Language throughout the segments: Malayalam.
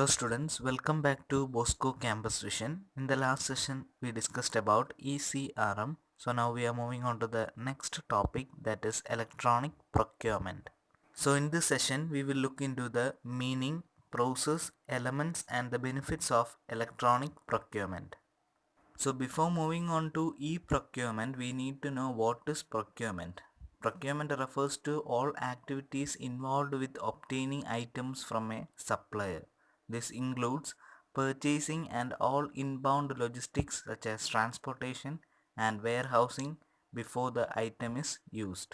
Hello students, welcome back to Bosco Campus Vision. In the last session we discussed about ECRM. So now we are moving on to the next topic, that is electronic procurement. So in this session we will look into the meaning, process, elements and the benefits of electronic procurement. So before moving on to e-procurement, we need to know what is procurement. Procurement refers to all activities involved with obtaining items from a supplier. This includes purchasing and all inbound logistics such as transportation and warehousing before the item is used.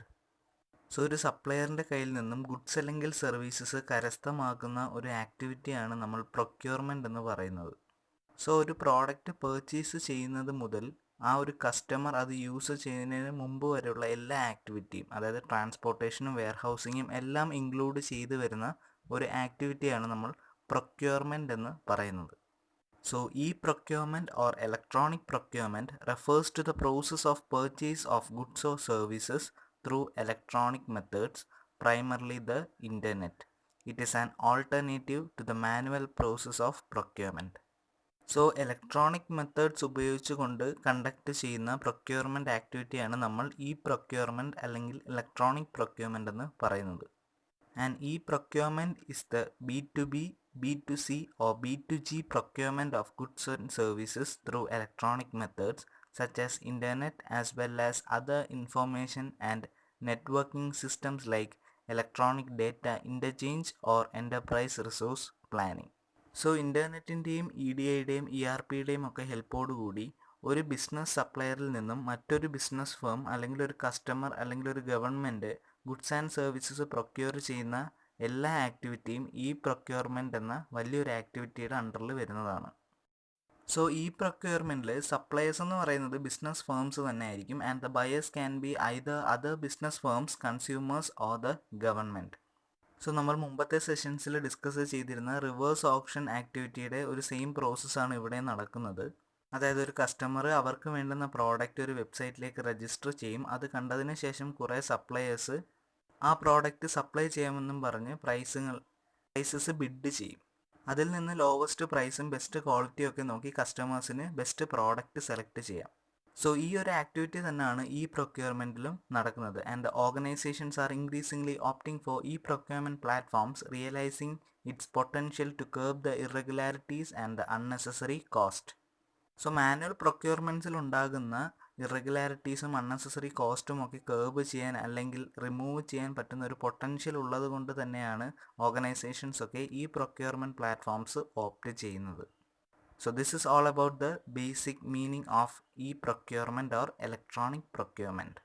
So ഒരു സപ്ലയറിൻ്റെ കയ്യിൽ നിന്നും ഗുഡ്സ് അല്ലെങ്കിൽ സർവീസസ് കരസ്ഥമാക്കുന്ന ഒരു ആക്ടിവിറ്റിയാണ് നമ്മൾ പ്രൊക്യൂർമെൻ്റ് എന്ന് പറയുന്നത്. സോ ഒരു പ്രോഡക്റ്റ് പർച്ചേസ് ചെയ്യുന്നത് മുതൽ ആ ഒരു കസ്റ്റമർ അത് യൂസ് ചെയ്യുന്നതിന് മുമ്പ് വരെയുള്ള എല്ലാ ആക്ടിവിറ്റിയും, അതായത് ട്രാൻസ്പോർട്ടേഷനും വെയർഹൗസിങ്ങും എല്ലാം ഇൻക്ലൂഡ് ചെയ്ത് വരുന്ന ഒരു ആക്ടിവിറ്റിയാണ് നമ്മൾ പ്രൊക്യൂർമെൻ്റ് എന്ന് പറയുന്നത്. So e-procurement or electronic procurement refers to the process of purchase of goods or services through electronic methods, primarily the internet. It is an alternative to the manual process of procurement. So electronic methods ഉപയോഗിച്ചുകൊണ്ട് കണ്ടക്ട് ചെയ്യുന്ന പ്രൊക്യൂർമെൻറ്റ് ആക്ടിവിറ്റിയാണ് നമ്മൾ ഇ പ്രൊക്യൂർമെൻറ്റ് അല്ലെങ്കിൽ ഇലക്ട്രോണിക് പ്രൊക്യൂർമെൻ്റ് എന്ന് പറയുന്നത്. And E procurement is the B2B, B2C or B2G procurement of goods and services through electronic methods such as internet as well as other information and networking systems like electronic data interchange or enterprise resource planning. So ഇൻ്റർനെറ്റിൻ്റെയും EDIയുടെയും ERPയുടെയും ഒക്കെ ഹെൽപ്പോടുകൂടി ഒരു ബിസിനസ് സപ്ലയറിൽ നിന്നും മറ്റൊരു ബിസിനസ് ഫേം അല്ലെങ്കിൽ ഒരു കസ്റ്റമർ അല്ലെങ്കിൽ ഒരു government goods and services procure ചെയ്യുന്ന എല്ലാ ആക്ടിവിറ്റിയും ഈ പ്രൊക്യൂർമെൻ്റ് എന്ന വലിയൊരു ആക്ടിവിറ്റിയുടെ അണ്ടറിൽ വരുന്നതാണ്. സോ ഈ പ്രൊക്യൂർമെൻറ്റിൽ സപ്ലയേഴ്സ് എന്ന് പറയുന്നത് ബിസിനസ് ഫേംസ് തന്നെ ആയിരിക്കും. And the buyers can be either other business firms, consumers or the government. So നമ്മൾ മുമ്പത്തെ സെഷൻസിൽ ഡിസ്കസ് ചെയ്തിരുന്ന റിവേഴ്സ് ഓപ്ഷൻ ആക്ടിവിറ്റിയുടെ ഒരു സെയിം പ്രോസസ്സാണ് ഇവിടെ നടക്കുന്നത്. അതായത് ഒരു കസ്റ്റമർ അവർക്ക് വേണ്ടുന്ന പ്രോഡക്റ്റ് ഒരു വെബ്സൈറ്റിലേക്ക് രജിസ്റ്റർ ചെയ്യും. അത് കണ്ടതിന് ശേഷം കുറേ സപ്ലയേഴ്സ് ആ പ്രോഡക്റ്റ് സപ്ലൈ ചെയ്യാമെന്നും പറഞ്ഞ് പ്രൈസസ് ബിഡ് ചെയ്യും. അതിൽ നിന്ന് ലോവസ്റ്റ് പ്രൈസും ബെസ്റ്റ് ക്വാളിറ്റിയും ഒക്കെ നോക്കി കസ്റ്റമേഴ്സിന് ബെസ്റ്റ് പ്രോഡക്റ്റ് സെലക്ട് ചെയ്യാം. സോ ഈ ഒരു ആക്ടിവിറ്റി തന്നെയാണ് ഈ പ്രൊക്യൂർമെൻറ്റിലും നടക്കുന്നത്. And the organisations are increasingly opting for ഈ procurement platforms, realising its potential to curb the irregularities and the unnecessary cost. So manual പ്രൊക്യൂർമെൻറ്റ്സിൽ ഉണ്ടാകുന്ന ഇറഗുലാരിറ്റീസും അൺനെസസറി കോസ്റ്റും ഒക്കെ കർബ് ചെയ്യാൻ അല്ലെങ്കിൽ റിമൂവ് ചെയ്യാൻ പറ്റുന്ന ഒരു പൊട്ടൻഷ്യൽ ഉള്ളത് കൊണ്ട് തന്നെയാണ് ഓർഗനൈസേഷൻസ് ഒക്കെ ഈ പ്രൊക്യൂർമെൻറ്റ് പ്ലാറ്റ്ഫോംസ് ഓപ്റ്റ് ചെയ്യുന്നത്. So this is all about the basic meaning of e-procurement or electronic procurement.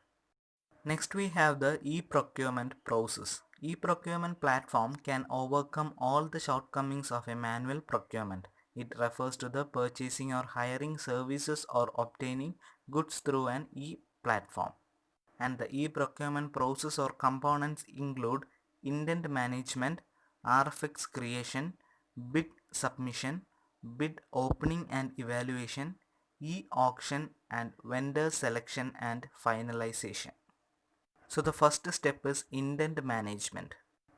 Next we have the e-procurement process. E-procurement platform can overcome all the shortcomings of a manual procurement. It refers to the purchasing or hiring services or obtaining goods through an e-platform. And the e-procurement process or components include intent management, RFX creation, bid submission, bid opening and evaluation, e-auction and vendor selection and finalization. So the first step is intent management.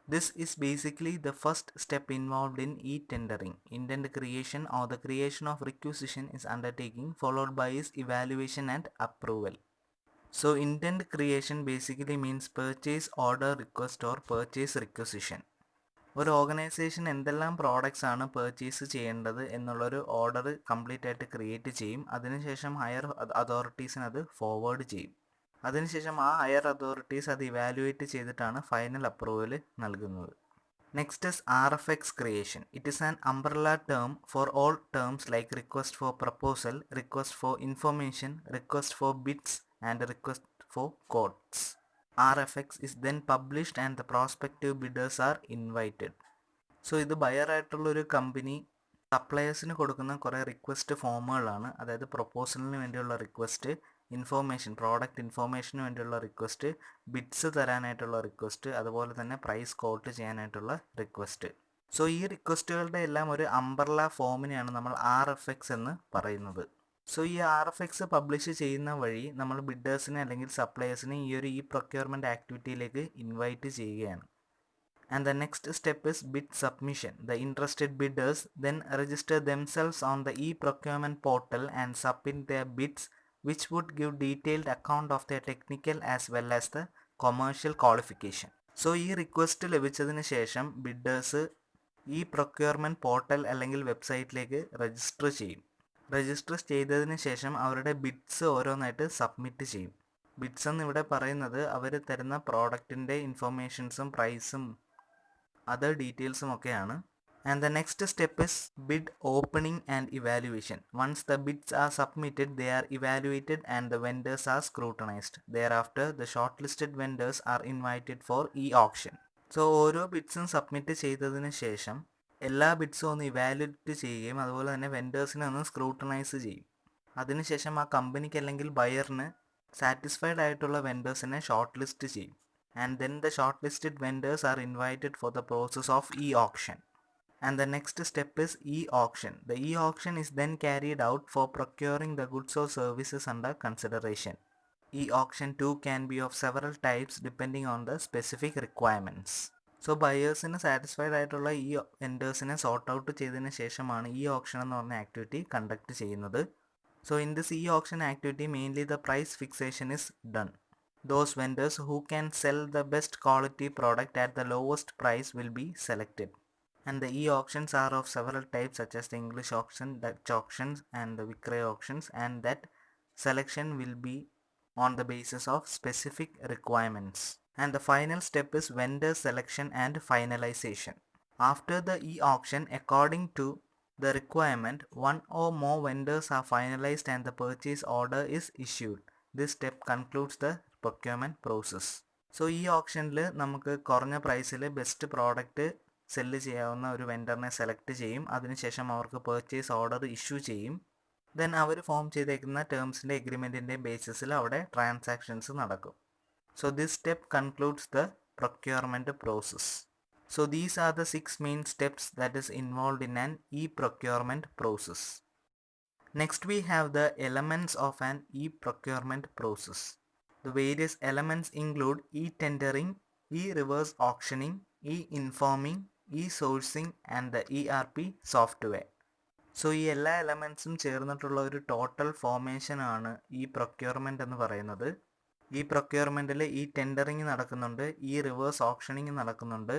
This is basically the first step involved in e-tendering. Intent creation or the creation of requisition is undertaking followed by its evaluation and approval. So intent creation basically means purchase order request or purchase requisition. ഒരു ഓർഗനൈസേഷൻ എന്തെല്ലാം പ്രോഡക്റ്റ്സ് ആണ് പർച്ചേസ് ചെയ്യേണ്ടത് എന്നുള്ളൊരു ഓർഡർ കംപ്ലീറ്റ് ആയിട്ട് ക്രിയേറ്റ് ചെയ്യും. അതിനുശേഷം ഹയർ അതോറിറ്റീസിന് അത് ഫോർവേഡ് ചെയ്യും. അതിനുശേഷം ആ ഹയർ അതോറിറ്റീസ് അത് ഇവാലുവേറ്റ് ചെയ്തിട്ടാണ് ഫൈനൽ അപ്രൂവൽ നൽകുന്നത്. Next is RFX creation. It is an umbrella term for all terms like request for proposal, request for information, request for bids and request for quotes. RFX is then published and the prospective bidders are invited. So ഇത് ബയർ ആയിട്ടുള്ളൊരു കമ്പനി സപ്ലയേഴ്സിന് കൊടുക്കുന്ന കുറേ റിക്വസ്റ്റ് ഫോമുകളാണ്. അതായത് പ്രൊപ്പോസലിന് വേണ്ടിയുള്ള റിക്വസ്റ്റ്, ഇൻഫോർമേഷൻ, പ്രോഡക്റ്റ് ഇൻഫോർമേഷന് വേണ്ടിയുള്ള റിക്വസ്റ്റ്, ബിഡ്സ് തരാനായിട്ടുള്ള റിക്വസ്റ്റ്, അതുപോലെ തന്നെ പ്രൈസ് കോട്ട് ചെയ്യാനായിട്ടുള്ള റിക്വസ്റ്റ്. സോ ഈ റിക്വസ്റ്റുകളുടെ എല്ലാം ഒരു അംബ്രല്ല ഫോമിനെയാണ് നമ്മൾ RFX എന്ന് പറയുന്നത്. സോ ഈ RFX പബ്ലിഷ് ചെയ്യുന്ന വഴി നമ്മൾ ബിഡേഴ്സിനെ അല്ലെങ്കിൽ സപ്ലയേഴ്സിനെ ഈ പ്രൊക്യൂർമെൻറ്റ് ആക്ടിവിറ്റിയിലേക്ക് ഇൻവൈറ്റ് ചെയ്യുകയാണ്. And the next step is bid submission. The interested bidders then register themselves on the E Procurement portal and submit their bids, which would give detailed account of their technical as well as the commercial qualification. So ഈ റിക്വസ്റ്റ് ലഭിച്ചതിന് ശേഷം ബിഡേഴ്സ് ഈ പ്രൊക്യൂർമെൻറ്റ് പോർട്ടൽ അല്ലെങ്കിൽ വെബ്സൈറ്റിലേക്ക് രജിസ്റ്റർ ചെയ്യും. രജിസ്റ്റർ ചെയ്തതിന് ശേഷം അവരുടെ ബിഡ്സ് ഓരോന്നായിട്ട് സബ്മിറ്റ് ചെയ്യും. ബിഡ്സ് എന്ന് ഇവിടെ പറയുന്നത് അവർ തരുന്ന പ്രോഡക്റ്റിൻ്റെ ഇൻഫർമേഷൻസും പ്രൈസും അതർ ഡീറ്റെയിൽസും ഒക്കെയാണ്. And the next step is bid opening and evaluation. Once the bids are submitted, they are evaluated and the vendors are scrutinized. Thereafter, the shortlisted vendors are invited for e-auction. So ഓരോ ബിഡ്സും സബ്മിറ്റ് ചെയ്തതിന് ശേഷം എല്ലാ ബിഡ്സും ഒന്ന് ഇവാലുവേറ്റ് ചെയ്യുകയും അതുപോലെ തന്നെ വെൻഡേഴ്സിനെ ഒന്ന് സ്ക്രൂട്ടനൈസ് ചെയ്യും. അതിനുശേഷം ആ കമ്പനിക്ക് അല്ലെങ്കിൽ ബയറിന് സാറ്റിസ്ഫൈഡ് ആയിട്ടുള്ള വെൻഡേഴ്സിനെ ഷോർട്ട് ലിസ്റ്റ് ചെയ്യും. And then the shortlisted vendors are invited for the process of e-auction. And the next step is e-auction. The e-auction is then carried out for procuring the goods or services under consideration. E-auction too can be of several types depending on the specific requirements. So ബയേഴ്സിന് സാറ്റിസ്ഫൈഡ് ആയിട്ടുള്ള ഈ വെൻഡേഴ്സിനെ സോർട്ട് ഔട്ട് ചെയ്തതിന് ശേഷമാണ് ഈ ഓപ്ഷൻ എന്ന് പറഞ്ഞ ആക്ടിവിറ്റി കണ്ടക്ട് ചെയ്യുന്നത്. സോ ഇൻ ദിസ് ഈ option activity mainly the price fixation is done. Those vendors who can sell the best quality product at the lowest price will be selected. And the e-auctions are of several types such as the English auction, Dutch auctions and the Vikraya auctions, and that selection will be on the basis of specific requirements. And the final step is vendor selection and finalization. After the e-auction, according to the requirement, one or more vendors are finalized and the purchase order is issued. This step concludes the procurement process. So ഈ ഓപ്ഷനിൽ നമുക്ക് കുറഞ്ഞ പ്രൈസിൽ ബെസ്റ്റ് പ്രോഡക്റ്റ് സെല്ല് ചെയ്യാവുന്ന ഒരു വെൻഡറിനെ സെലക്ട് ചെയ്യും. അതിനുശേഷം അവർക്ക് പർച്ചേസ് ഓർഡർ ഇഷ്യൂ ചെയ്യും. ദെൻ അവർ ഫോം ചെയ്തേക്കുന്ന ടേംസിൻ്റെ എഗ്രിമെൻറ്റിൻ്റെ ബേസിസിൽ അവിടെ ട്രാൻസാക്ഷൻസ് നടക്കും. So this step concludes the procurement process. So these are the 6 main steps that is involved in an E procurement process. Next we have the elements of an e-procurement process. The various elements include e-tendering, e-reverse auctioning, e-informing, e-sourcing and the ERP software. So ഈ എല്ലാ എലമെൻറ്റ്സും ചേർന്നിട്ടുള്ള ഒരു ടോട്ടൽ ഫോർമേഷൻ ആണ് ഈ പ്രൊക്യൂർമെൻ്റ് എന്ന് പറയുന്നത്. ഈ പ്രൊക്യൂർമെൻറ്റിൽ ഈ ടെൻഡറിങ് നടക്കുന്നുണ്ട്, ഈ റിവേഴ്സ് ഓപ്ഷനിങ് നടക്കുന്നുണ്ട്,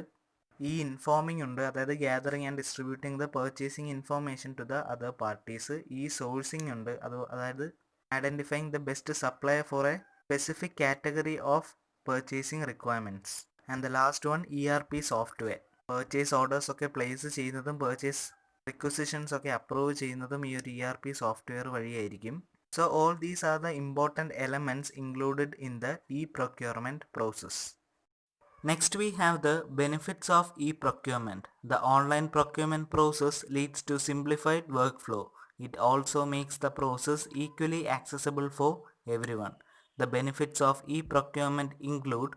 ഈ ഇൻഫോമിംഗ് ഉണ്ട്, അതായത് gathering and distributing the purchasing information to the other parties. ഈ സോഴ്സിങ് ഉണ്ട്, അതായത് identifying the best supplier for a specific category of purchasing requirements. And the last one ERP software. Purchase orders ഒക്കെ പ്ലേസ് ചെയ്യുന്നതും പർച്ചേസ് റിക്വസിഷൻസ് ഒക്കെ അപ്രൂവ് ചെയ്യുന്നതും ഈ ഒരു ERP സോഫ്റ്റ്വെയർ വഴിയായിരിക്കും. So all these are the important elements included in the e-procurement process. Next we have the benefits of e-procurement. The online procurement process leads to simplified workflow. It also makes the process equally accessible for everyone. The benefits of e-procurement include: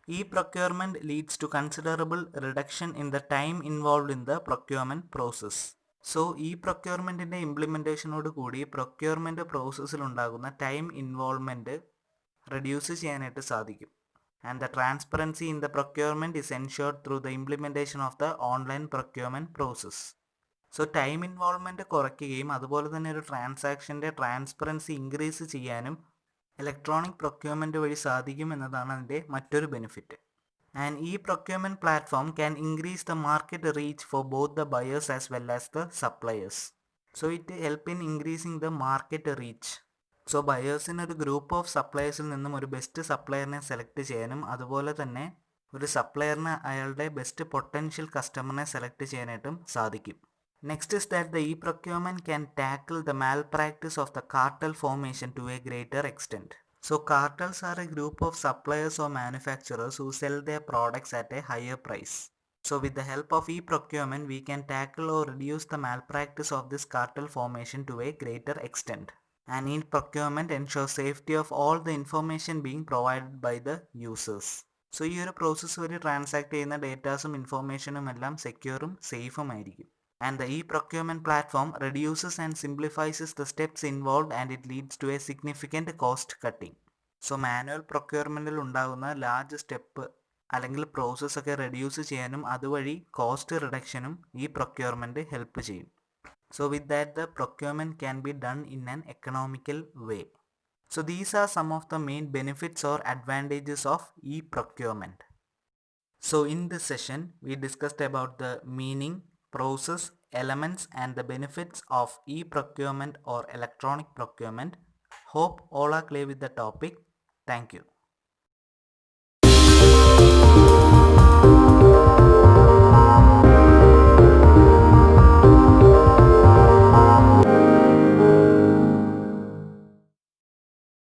e-procurement leads to considerable reduction in the time involved in the procurement process. So ഈ പ്രൊക്യൂർമെൻറ്റിൻ്റെ ഇംപ്ലിമെൻറ്റേഷനോട് കൂടി പ്രൊക്യൂർമെൻറ്റ് പ്രോസസ്സിലുണ്ടാകുന്ന ടൈം ഇൻവോൾവ്മെൻറ്റ് റെഡ്യൂസ് ചെയ്യാനായിട്ട് സാധിക്കും. And the transparency in the procurement is ensured through the implementation of the online procurement process. So time involvement കുറയ്ക്കുകയും അതുപോലെ തന്നെ ഒരു ട്രാൻസാക്ഷൻ്റെ ട്രാൻസ്പെറൻസി ഇൻക്രീസ് ചെയ്യാനും ഇലക്ട്രോണിക് പ്രൊക്യൂർമെൻറ്റ് വഴി സാധിക്കും എന്നതാണ് അതിൻ്റെ മറ്റൊരു benefit. An e-procurement platform can increase the market reach for both the buyers as well as the suppliers. So it help in increasing the market reach. So ബയേഴ്സിന് ഒരു ഗ്രൂപ്പ് ഓഫ് സപ്ലയേഴ്സിൽ നിന്നും ഒരു ബെസ്റ്റ് സപ്ലയറിനെ സെലക്ട് ചെയ്യാനും അതുപോലെ തന്നെ ഒരു സപ്ലയറിന് അയാളുടെ ബെസ്റ്റ് പൊട്ടൻഷ്യൽ കസ്റ്റമറിനെ സെലക്ട് ചെയ്യാനായിട്ടും സാധിക്കും. Next is that the e-procurement can tackle the malpractice of the cartel formation to a greater extent. So cartels are a group of suppliers or manufacturers who sell their products at a higher price. So with the help of e-procurement, we can tackle or reduce the malpractice of this cartel formation to a greater extent. And e-procurement ensures safety of all the information being provided by the users. So ഈ ഒരു പ്രോസസ്സ് വഴി ട്രാൻസാക്ട് ചെയ്യുന്ന ഡേറ്റാസും ഇൻഫോർമേഷനും എല്ലാം സെക്യൂറും സേഫും ആയിരിക്കും. And the e-procurement platform reduces and simplifies the steps involved and it leads to a significant cost cutting. So manual procurementൽ ഉണ്ടാകുന്ന ലാർജ് സ്റ്റെപ്പ് അല്ലെങ്കിൽ പ്രോസസ്സ് ഒക്കെ റെഡ്യൂസ് ചെയ്യാനും അതുവഴി കോസ്റ്റ് റിഡക്ഷനും ഈ പ്രൊക്യൂർമെൻറ്റ് ഹെൽപ്പ് ചെയ്യും. So with that, the procurement can be done in an economical way. So these are some of the main benefits or advantages of e-procurement. So in this session, we discussed about the meaning, process, elements and the benefits of e-procurement or electronic procurement. Hope all are clear with the topic. Thank you.